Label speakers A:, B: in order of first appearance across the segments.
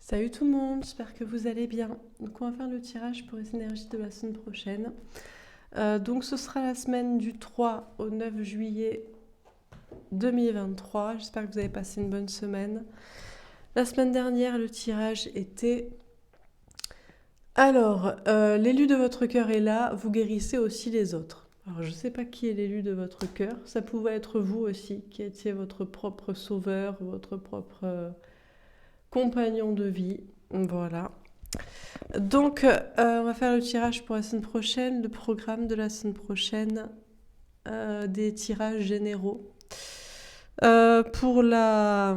A: Salut tout le monde, j'espère que vous allez bien. Donc on va faire le tirage pour les énergies de la semaine prochaine. Donc ce sera la semaine du 3 au 9 juillet 2023. J'espère que vous avez passé une bonne semaine. La semaine dernière, le tirage était... Alors, l'élu de votre cœur est là, vous guérissez aussi les autres. Alors je ne sais pas qui est l'élu de votre cœur, ça pouvait être vous aussi, qui étiez votre propre sauveur, votre propre compagnon de vie. Voilà. Donc, on va faire le tirage pour la semaine prochaine, le programme de la semaine prochaine, des tirages généraux. Pour la...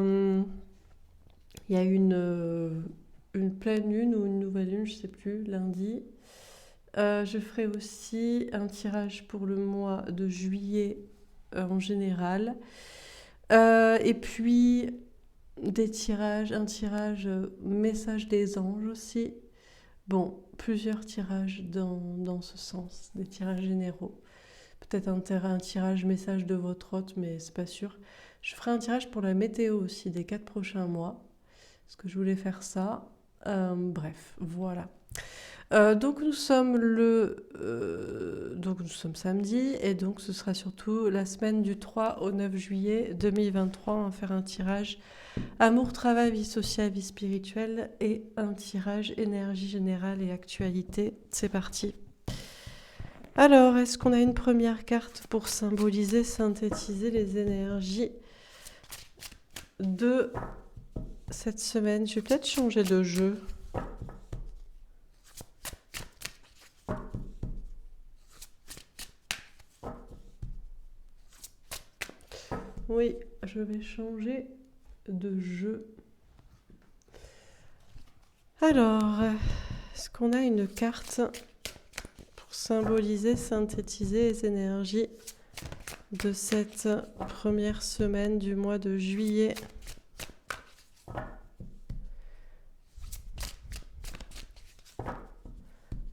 A: Il y a une pleine lune ou une nouvelle lune, je ne sais plus, lundi. Je ferai aussi un tirage pour le mois de juillet en général. Et puis, un tirage message des anges aussi. Bon, plusieurs tirages dans ce sens, des tirages généraux. Peut-être un tirage message de votre hôte, mais c'est pas sûr. Je ferai un tirage pour la météo aussi des 4 prochains mois, parce que je voulais faire ça. Bref, voilà. Donc nous sommes donc nous sommes samedi, et donc ce sera surtout la semaine du 3 au 9 juillet 2023. On va faire un tirage amour, travail, vie sociale, vie spirituelle et un tirage énergie générale et actualité. C'est parti. Alors, est-ce qu'on a une première carte pour symboliser, synthétiser les énergies de cette semaine? Je vais peut-être changer de jeu. Oui, je vais changer de jeu. Alors, est-ce qu'on a une carte pour symboliser, synthétiser les énergies de cette première semaine du mois de juillet?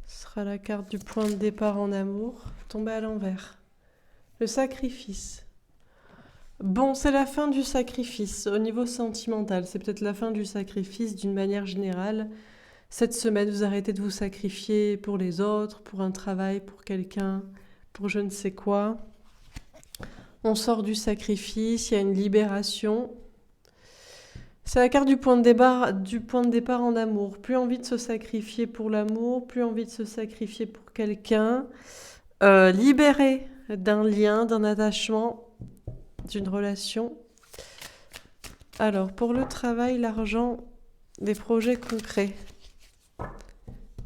A: Ce sera la carte du point de départ en amour, tombée à l'envers. Le sacrifice. Bon, c'est la fin du sacrifice au niveau sentimental. C'est peut-être la fin du sacrifice d'une manière générale. Cette semaine, vous arrêtez de vous sacrifier pour les autres, pour un travail, pour quelqu'un, pour je ne sais quoi. On sort du sacrifice, il y a une libération. C'est la carte du point de départ en amour. Plus envie de se sacrifier pour l'amour, plus envie de se sacrifier pour quelqu'un. Libéré d'un lien, d'un attachement, d'une relation. Alors, pour le travail, l'argent, des projets concrets.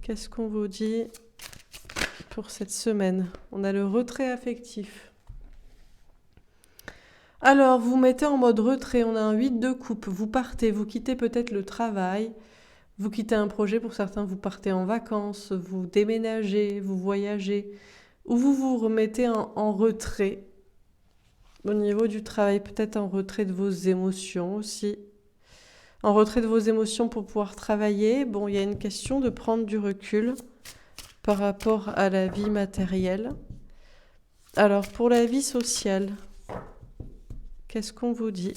A: Qu'est-ce qu'on vous dit pour cette semaine? On a le retrait affectif. Alors, vous mettez en mode retrait, on a un 8 de coupe. Vous partez, vous quittez peut-être le travail, vous quittez un projet, pour certains, vous partez en vacances, vous déménagez, vous voyagez, ou vous vous remettez en retrait. Au niveau du travail, peut-être en retrait de vos émotions aussi. En retrait de vos émotions pour pouvoir travailler. Bon, il y a une question de prendre du recul par rapport à la vie matérielle. Alors, pour la vie sociale, qu'est-ce qu'on vous dit?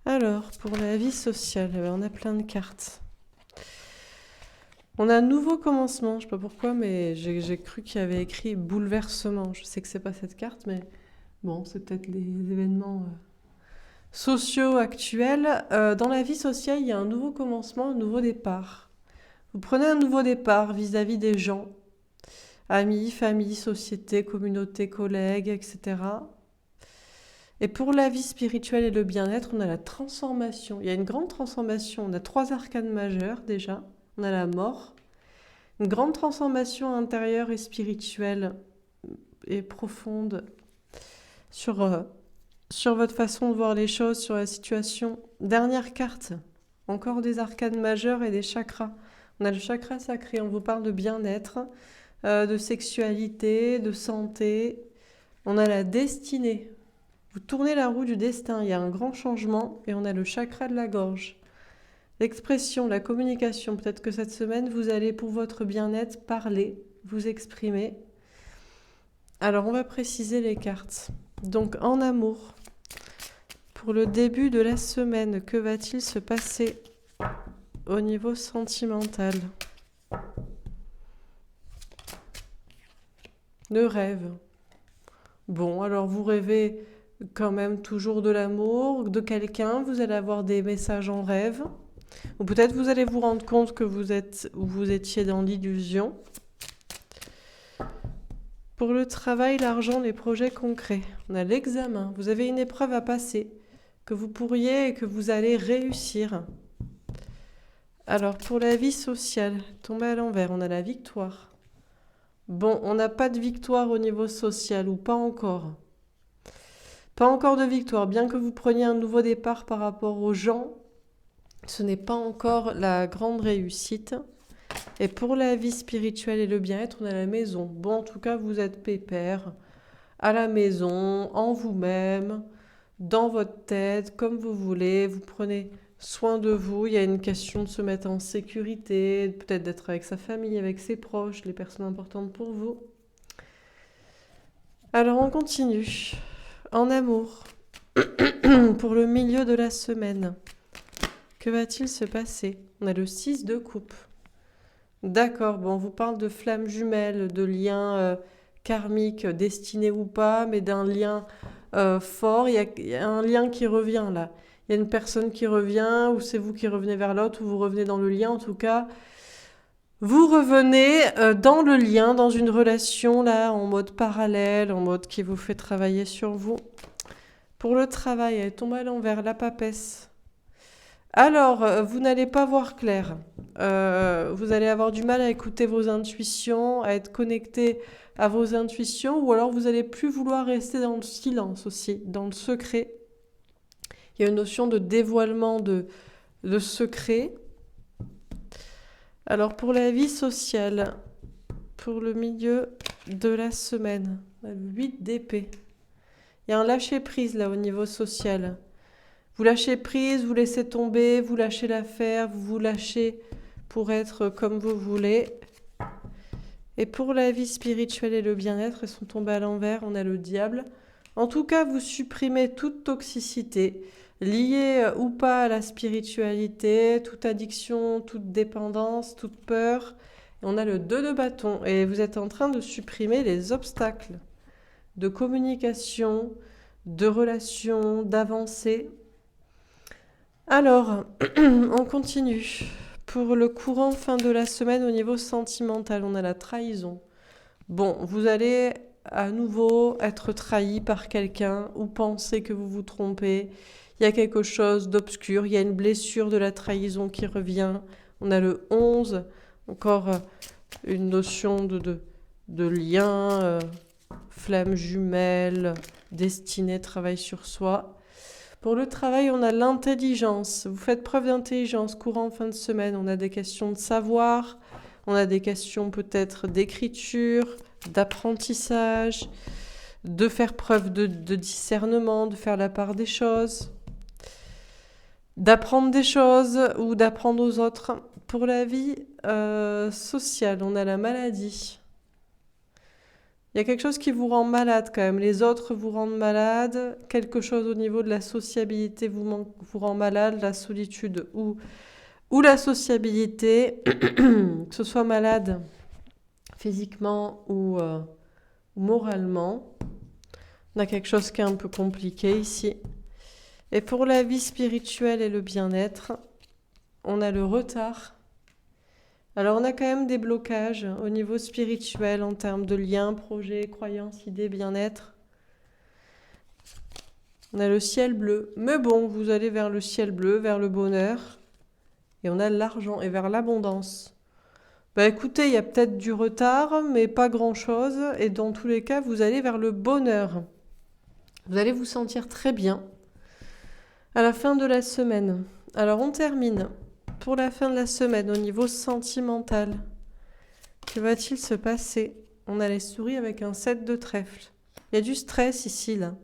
A: Alors, pour la vie sociale, on a plein de cartes. On a un nouveau commencement, je sais pas pourquoi, mais j'ai cru qu'il y avait écrit bouleversement. Je sais que c'est pas cette carte, mais bon, c'est peut-être les événements sociaux actuels. Dans la vie sociale, il y a un nouveau commencement, un nouveau départ. Vous prenez un nouveau départ vis-à-vis des gens, amis, famille, société, communauté, collègues, etc. Et pour la vie spirituelle et le bien-être, on a la transformation. Il y a une grande transformation. On a 3 arcanes majeures déjà. On a la mort, une grande transformation intérieure et spirituelle et profonde sur votre façon de voir les choses, sur la situation. Dernière carte, encore des arcanes majeures et des chakras. On a le chakra sacré, on vous parle de bien-être, de sexualité, de santé, On a la destinée. Vous tournez la roue du destin, il y a un grand changement et on a le chakra de la gorge. L'expression, la communication, peut-être que cette semaine, vous allez pour votre bien-être parler, vous exprimer. Alors, on va préciser les cartes. Donc, en amour, pour le début de la semaine, que va-t-il se passer au niveau sentimental? Le rêve. Bon, alors vous rêvez quand même toujours de l'amour, de quelqu'un, vous allez avoir des messages en rêve, ou peut-être vous allez vous rendre compte que vous étiez dans l'illusion. Pour le travail, l'argent, les projets concrets, on a l'examen, vous avez une épreuve à passer, que vous pourriez et que vous allez réussir. Alors pour la vie sociale, tombé à l'envers, on a la victoire. Bon, on n'a pas de victoire au niveau social, ou pas encore. Pas encore de victoire, bien que vous preniez un nouveau départ par rapport aux gens, ce n'est pas encore la grande réussite. Et pour la vie spirituelle et le bien-être, on a la maison. Bon, en tout cas, vous êtes pépère, à la maison, en vous-même, dans votre tête, comme vous voulez. Vous prenez soin de vous. Il y a une question de se mettre en sécurité, peut-être d'être avec sa famille, avec ses proches, les personnes importantes pour vous. Alors, on continue. En amour, pour le milieu de la semaine, que va-t-il se passer? On a le 6 de coupe. D'accord, bon, on vous parle de flammes jumelles, de liens karmiques, destinés ou pas, mais d'un lien fort. Il y a un lien qui revient là. Il y a une personne qui revient, ou c'est vous qui revenez vers l'autre, ou vous revenez dans le lien. En tout cas, vous revenez dans le lien, dans une relation là, en mode parallèle, en mode qui vous fait travailler sur vous. Pour le travail, elle tombe à l'envers, la papesse. Alors, vous n'allez pas voir clair. Vous allez avoir du mal à écouter vos intuitions, à être connecté à vos intuitions, ou alors vous allez plus vouloir rester dans le silence aussi, dans le secret. Il y a une notion de dévoilement de secret. Alors, pour la vie sociale, pour le milieu de la semaine, 8 d'épée. Il y a un lâcher-prise là au niveau social. Vous lâchez prise, vous laissez tomber, vous lâchez l'affaire, vous vous lâchez pour être comme vous voulez. Et pour la vie spirituelle et le bien-être, elles sont tombées à l'envers, on a le diable. En tout cas, vous supprimez toute toxicité, liée ou pas à la spiritualité, toute addiction, toute dépendance, toute peur. Et on a le 2 de bâton et vous êtes en train de supprimer les obstacles de communication, de relations, d'avancée. Alors, on continue. Pour le courant fin de la semaine au niveau sentimental, on a la trahison. Bon, vous allez à nouveau être trahi par quelqu'un ou penser que vous vous trompez. Il y a quelque chose d'obscur, il y a une blessure de la trahison qui revient. On a le 11, encore une notion de lien, flamme jumelle, destinée, travail sur soi. Pour le travail, on a l'intelligence. Vous faites preuve d'intelligence courant fin de semaine. On a des questions de savoir, on a des questions peut-être d'écriture, d'apprentissage, de faire preuve de discernement, de faire la part des choses, d'apprendre des choses ou d'apprendre aux autres. Pour la vie sociale, on a la maladie. Il y a quelque chose qui vous rend malade quand même. Les autres vous rendent malade. Quelque chose au niveau de la sociabilité vous rend malade. La solitude ou la sociabilité. Que ce soit malade physiquement ou moralement. On a quelque chose qui est un peu compliqué ici. Et pour la vie spirituelle et le bien-être, on a le retard. Alors on a quand même des blocages au niveau spirituel en termes de liens, projets, croyances, idées, bien-être. On a le ciel bleu. Mais bon, vous allez vers le ciel bleu, vers le bonheur. Et on a l'argent et vers l'abondance. Bah écoutez, il y a peut-être du retard, mais pas grand-chose. Et dans tous les cas, vous allez vers le bonheur. Vous allez vous sentir très bien à la fin de la semaine. Alors on termine. Pour la fin de la semaine, au niveau sentimental, que va-t-il se passer? On a les souris avec un 7 de trèfle. Il y a du stress ici, là.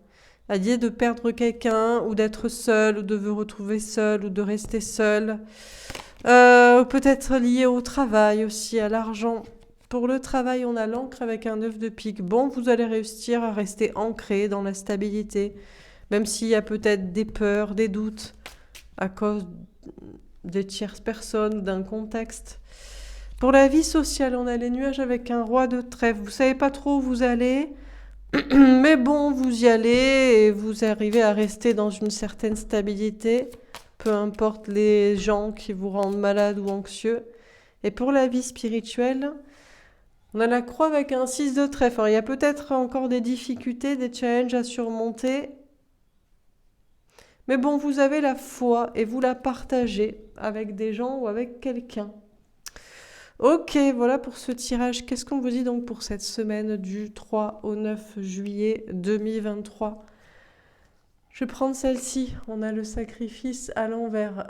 A: À l'idée de perdre quelqu'un, ou d'être seul, ou de vous retrouver seul, ou de rester seul. Peut-être lié au travail aussi, à l'argent. Pour le travail, on a l'encre avec un 9 de pique. Bon, vous allez réussir à rester ancré dans la stabilité, même s'il y a peut-être des peurs, des doutes, à cause des tierces personnes ou d'un contexte. Pour la vie sociale, on a les nuages avec un roi de trèfle. Vous savez pas trop où vous allez, mais bon, vous y allez et vous arrivez à rester dans une certaine stabilité, peu importe les gens qui vous rendent malade ou anxieux. Et pour la vie spirituelle, on a la croix avec un 6 de trèfle. Alors, il y a peut-être encore des difficultés, des challenges à surmonter, mais bon, vous avez la foi et vous la partagez avec des gens ou avec quelqu'un. Ok, voilà pour ce tirage. Qu'est-ce qu'on vous dit donc pour cette semaine du 3 au 9 juillet 2023 ? Je vais prendre celle-ci. On a le sacrifice à l'envers.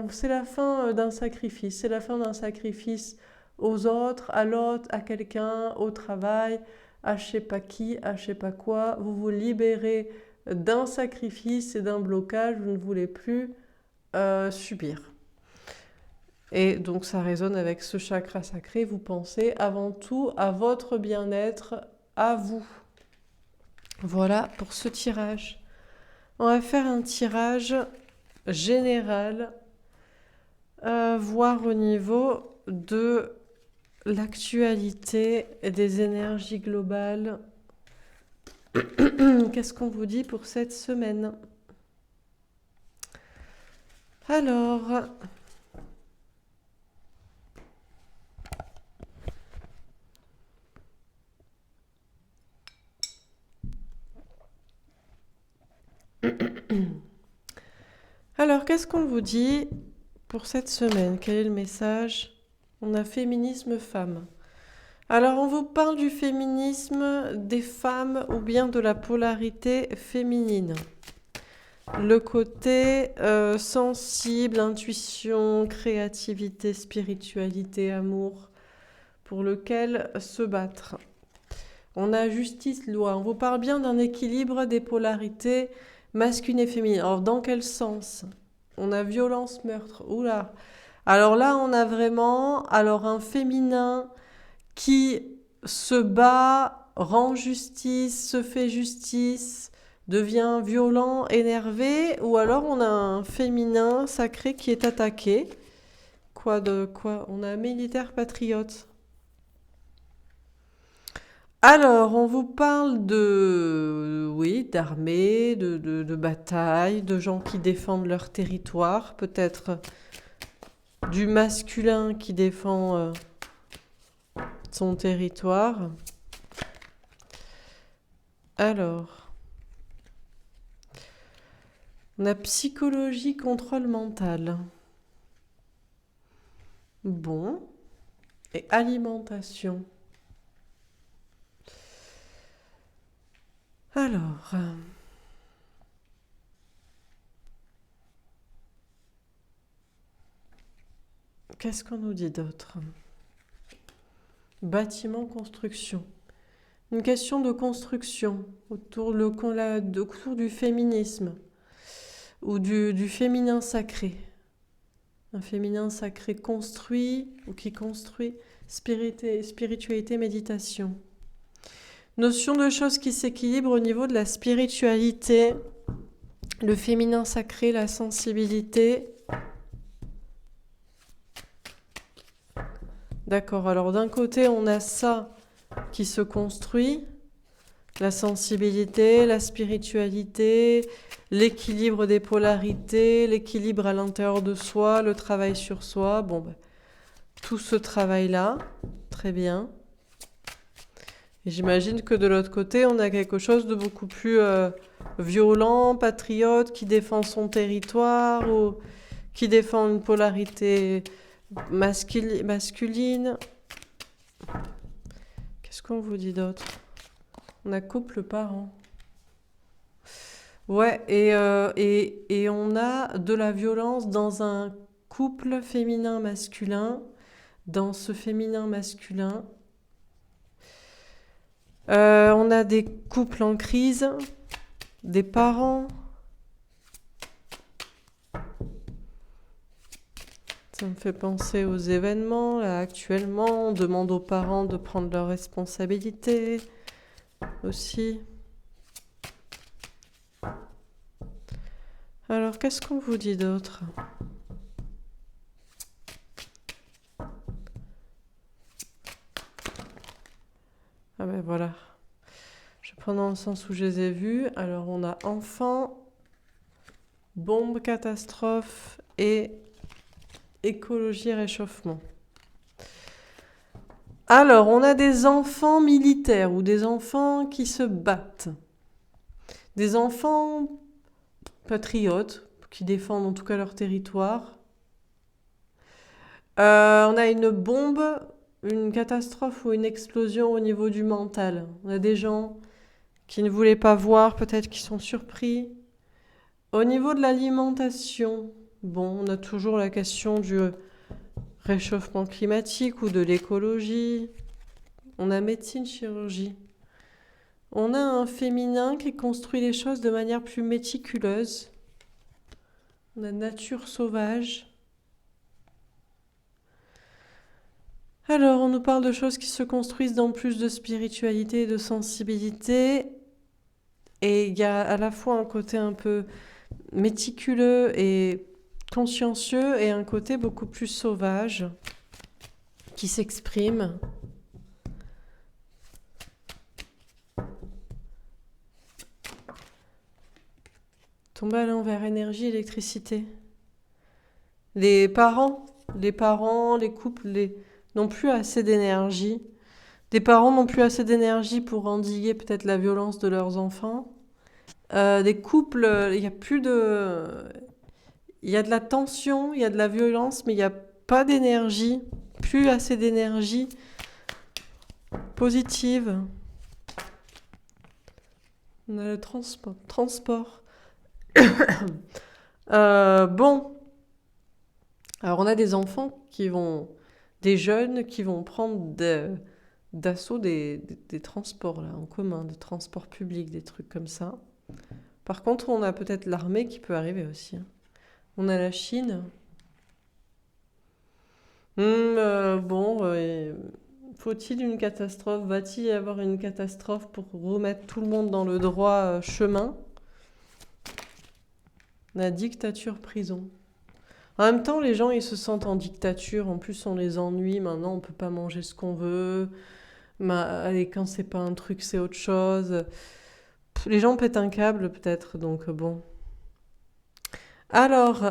A: C'est la fin d'un sacrifice. C'est la fin d'un sacrifice aux autres, à l'autre, à quelqu'un, au travail, à je sais pas qui, à je sais pas quoi. Vous vous libérez d'un sacrifice et d'un blocage. Vous ne voulez plus subir. Et donc ça résonne avec ce chakra sacré. Vous pensez avant tout à votre bien-être, à vous. Voilà pour ce tirage. On va faire un tirage général, voir au niveau de l'actualité et des énergies globales. Qu'est-ce qu'on vous dit pour cette semaine ? Alors, qu'est-ce qu'on vous dit pour cette semaine ? Quel est le message ? On a féminisme femme. Alors, on vous parle du féminisme des femmes ou bien de la polarité féminine. Le côté sensible, intuition, créativité, spiritualité, amour, pour lequel se battre. On a justice, loi. On vous parle bien d'un équilibre des polarités masculines et féminines. Alors, dans quel sens ? On a violence, meurtre. Oula. Alors là, on a vraiment un féminin qui se bat, rend justice, se fait justice, devient violent, énervé, ou alors on a un féminin sacré qui est attaqué. Quoi ? On a un militaire patriote. Alors, on vous parle d'armée, de bataille, de gens qui défendent leur territoire, peut-être du masculin qui défend son territoire. Alors, on a psychologie, contrôle mental. Bon. Et alimentation. Alors, qu'est-ce qu'on nous dit d'autre ? Bâtiment, construction. Une question de construction autour du féminisme ou du féminin sacré. Un féminin sacré construit ou qui construit spiritualité, méditation. Notion de choses qui s'équilibrent au niveau de la spiritualité, le féminin sacré, la sensibilité. D'accord, alors d'un côté on a ça qui se construit, la sensibilité, la spiritualité, l'équilibre des polarités, l'équilibre à l'intérieur de soi, le travail sur soi. Bon, tout ce travail-là, très bien. Et j'imagine que de l'autre côté, on a quelque chose de beaucoup plus violent, patriote, qui défend son territoire ou qui défend une polarité masculine. Qu'est-ce qu'on vous dit d'autre ? On a couple parent. Ouais, et on a de la violence dans un couple féminin-masculin. Dans ce féminin-masculin, On a des couples en crise, des parents. Ça me fait penser aux événements, là, actuellement. On demande aux parents de prendre leurs responsabilités aussi. Alors, qu'est-ce qu'on vous dit d'autre? Ah ben voilà. Je prends dans le sens où je les ai vus. Alors, on a enfant, bombe, catastrophe et écologie, réchauffement. Alors, on a des enfants militaires ou des enfants qui se battent. Des enfants patriotes qui défendent en tout cas leur territoire. On a une bombe, une catastrophe ou une explosion au niveau du mental. On a des gens qui ne voulaient pas voir, peut-être qui sont surpris. Au niveau de l'alimentation, bon, on a toujours la question du réchauffement climatique ou de l'écologie. On a médecine, chirurgie. On a un féminin qui construit les choses de manière plus méticuleuse. On a nature sauvage. Alors, on nous parle de choses qui se construisent dans plus de spiritualité et de sensibilité. Et il y a à la fois un côté un peu méticuleux et consciencieux et un côté beaucoup plus sauvage qui s'exprime. Tombe à l'envers, énergie, électricité. Les parents, les couples n'ont plus assez d'énergie. Des parents n'ont plus assez d'énergie pour endiguer peut-être la violence de leurs enfants. Des couples, il y a plus de... Il y a de la tension, il y a de la violence, mais il n'y a pas d'énergie, plus assez d'énergie positive. On a le transport. Bon, alors on a des enfants des jeunes qui vont prendre d'assaut des transports là, en commun, des transports publics, des trucs comme ça. Par contre, on a peut-être l'armée qui peut arriver aussi. On a la Chine. Faut-il une catastrophe? Va-t-il y avoir une catastrophe pour remettre tout le monde dans le droit chemin? La dictature prison. En même temps, les gens, ils se sentent en dictature. En plus, on les ennuie. Maintenant, on peut pas manger ce qu'on veut. Allez, quand c'est pas un truc, c'est autre chose. Les gens pètent un câble, peut-être. Donc, bon. Alors,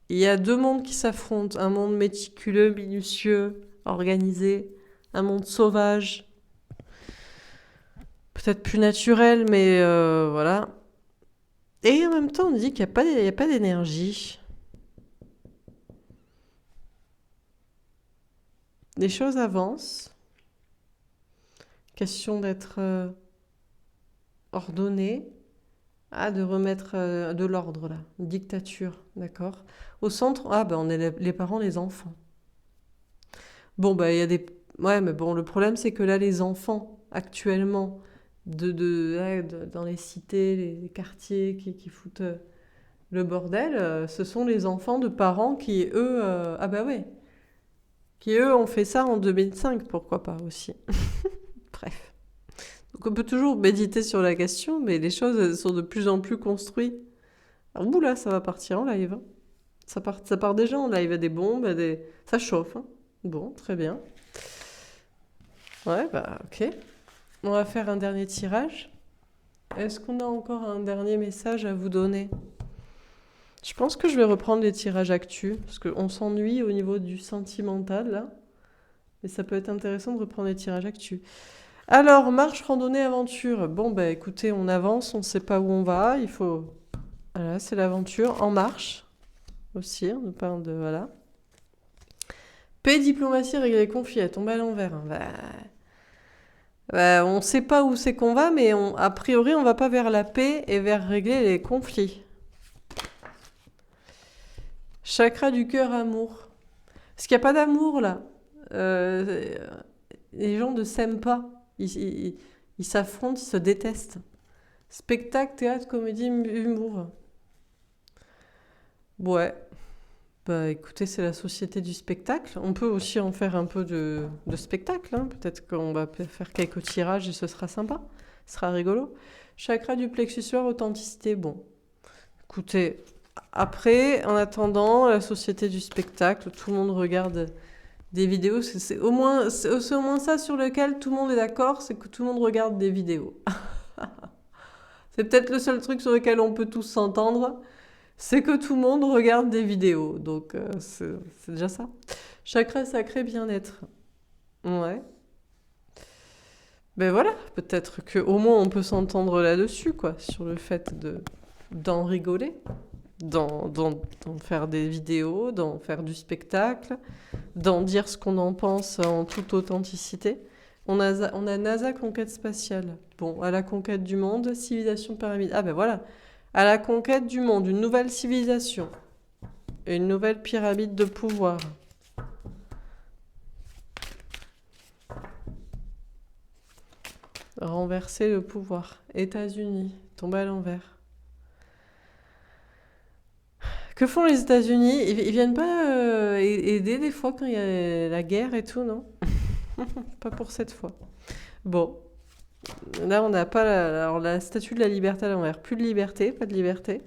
A: il y a deux mondes qui s'affrontent. Un monde méticuleux, minutieux, organisé. Un monde sauvage. Peut-être plus naturel, mais voilà. Et en même temps, on dit qu'il n'y a pas d'énergie. Les choses avancent. Question d'être ordonné. De remettre de l'ordre là. Une dictature, d'accord. Au centre, on est les parents, les enfants. Bon, il y a des... Ouais, mais bon, le problème, c'est que là, les enfants, actuellement, dans les cités, les quartiers qui foutent le bordel, ce sont les enfants de parents qui, eux... qui, eux, ont fait ça en 2005, pourquoi pas aussi. Bref. Donc on peut toujours méditer sur la question, mais les choses sont de plus en plus construites. Alors, là, ça va partir en live. Hein. Ça part déjà en live. Il y a des bombes, ça chauffe. Hein. Bon, très bien. Ouais, ok. On va faire un dernier tirage. Est-ce qu'on a encore un dernier message à vous donner? Je pense que je vais reprendre les tirages actus, parce qu'on s'ennuie au niveau du sentimental, là. Mais ça peut être intéressant de reprendre les tirages actus. Alors, marche, randonnée, aventure. Bon, écoutez, on avance, on ne sait pas où on va. Il faut... Voilà, c'est l'aventure. En marche, aussi, on nous parle de... Voilà. Paix, diplomatie, régler les conflits. Elle tombe à l'envers. Hein. On ne sait pas où c'est qu'on va, mais a priori, on va pas vers la paix et vers régler les conflits. Chakra du cœur, amour. Est-ce qu'il n'y a pas d'amour, là les gens ne s'aiment pas. Ils s'affrontent, ils se détestent. Spectacle, théâtre, comédie, humour. Ouais. Bah écoutez, c'est la société du spectacle. On peut aussi en faire un peu de spectacle, hein. Peut-être qu'on va faire quelques tirages et ce sera sympa. Ce sera rigolo. Chakra du plexus solaire, authenticité. Bon, écoutez, après, en attendant, la société du spectacle, tout le monde regarde des vidéos. C'est au moins ça sur lequel tout le monde est d'accord, c'est que tout le monde regarde des vidéos. C'est peut-être le seul truc sur lequel on peut tous s'entendre, c'est que tout le monde regarde des vidéos. Donc, c'est déjà ça. Chakra sacré bien-être. Ouais. Ben voilà, peut-être qu'au moins on peut s'entendre là-dessus, quoi, sur le fait d'en rigoler, d'en faire des vidéos, d'en faire du spectacle, d'en dire ce qu'on en pense en toute authenticité. On a NASA conquête spatiale. Bon, à la conquête du monde, civilisation pyramide. Ah ben voilà, à la conquête du monde, une nouvelle civilisation, une nouvelle pyramide de pouvoir. Renverser le pouvoir. États-Unis, tomber à l'envers. Que font les États-Unis? Ils viennent pas aider des fois quand il y a la guerre et tout, non? Pas pour cette fois. Bon, là on n'a pas alors, la statue de la liberté à l'envers. Plus de liberté, pas de liberté.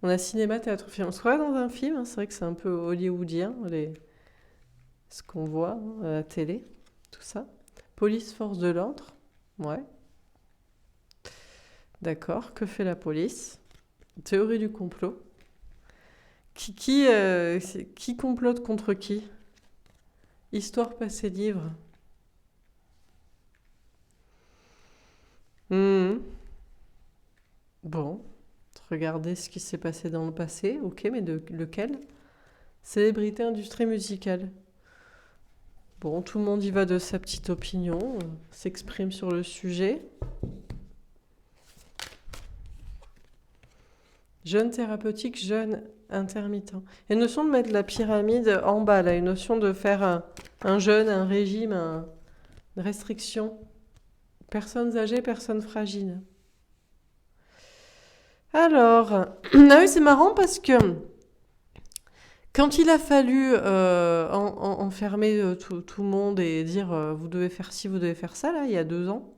A: On a cinéma, théâtre, film. On se croit dans un film, hein. C'est vrai que c'est un peu hollywoodien, ce qu'on voit, hein, à la télé, tout ça. Police, force de l'ordre. Ouais, d'accord. Que fait la police? Théorie du complot. Qui complote contre qui? Histoire passée livre. Hmm. Bon, regardez ce qui s'est passé dans le passé. Ok, mais lequel? Célébrité industrie musicale. Bon, tout le monde y va de sa petite opinion, s'exprime sur le sujet. Jeûne thérapeutique, jeûne intermittent. Il y a une notion de mettre la pyramide en bas, là, une notion de faire un jeûne, un régime, une restriction. Personnes âgées, personnes fragiles. Alors, ah oui, c'est marrant parce que quand il a fallu enfermer tout le monde et dire vous devez faire ci, vous devez faire ça, là, il y a 2 ans,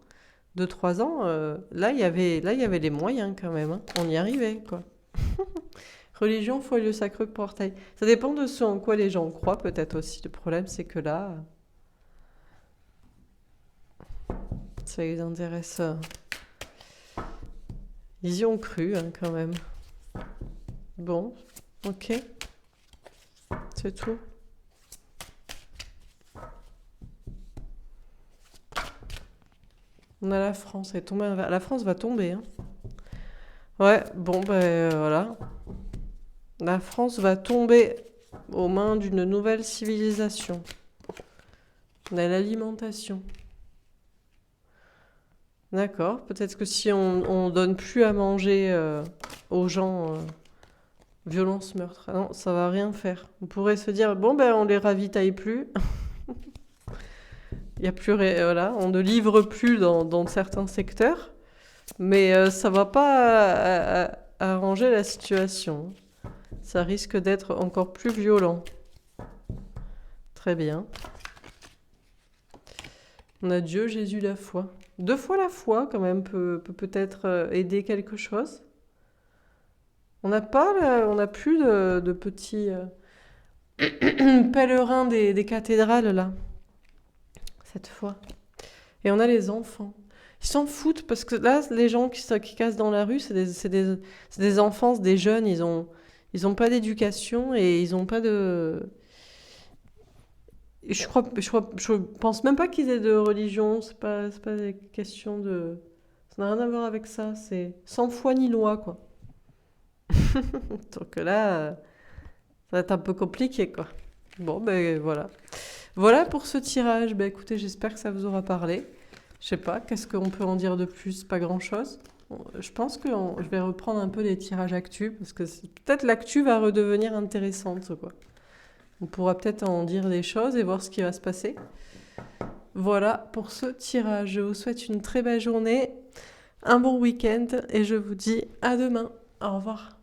A: 3 ans, là, il y avait les moyens quand même, hein. On y arrivait, quoi. Religion, foi, lieu sacré, portail. Ça dépend de ce en quoi les gens croient, peut-être aussi. Le problème, c'est que là, ça les intéresse. Ils y ont cru, hein, quand même. Bon, ok. C'est tout. On a la France, elle est tombée. La France va tomber, hein. Ouais, bon, ben voilà. La France va tomber aux mains d'une nouvelle civilisation. On a l'alimentation. D'accord, peut-être que si on donne plus à manger aux gens, violence, meurtre, ah non, ça va rien faire. On pourrait se dire, bon, ben on les ravitaille plus. Il y a plus, voilà, on ne livre plus dans certains secteurs, mais ça va pas arranger la situation. Ça risque d'être encore plus violent. Très bien. On a Dieu, Jésus, la foi. 2 fois la foi, quand même, peut peut-être aider quelque chose. On n'a plus de petits pèlerins des cathédrales, là, cette fois. Et on a les enfants. Ils s'en foutent, parce que là, les gens qui cassent dans la rue, c'est des enfants, c'est des jeunes, ils ont pas d'éducation et ils ont pas de... Je pense même pas qu'ils aient de religion, c'est pas des questions de... Ça n'a rien à voir avec ça, c'est sans foi ni loi, quoi. Donc là, ça va être un peu compliqué, quoi. Bon, ben voilà. Voilà pour ce tirage. Ben écoutez, j'espère que ça vous aura parlé. Je sais pas, qu'est-ce qu'on peut en dire de plus? Pas grand-chose. Je pense que je vais reprendre un peu les tirages actu, parce que peut-être l'actu va redevenir intéressante, quoi. On pourra peut-être en dire des choses et voir ce qui va se passer. Voilà pour ce tirage. Je vous souhaite une très belle journée, un bon week-end et je vous dis à demain. Au revoir.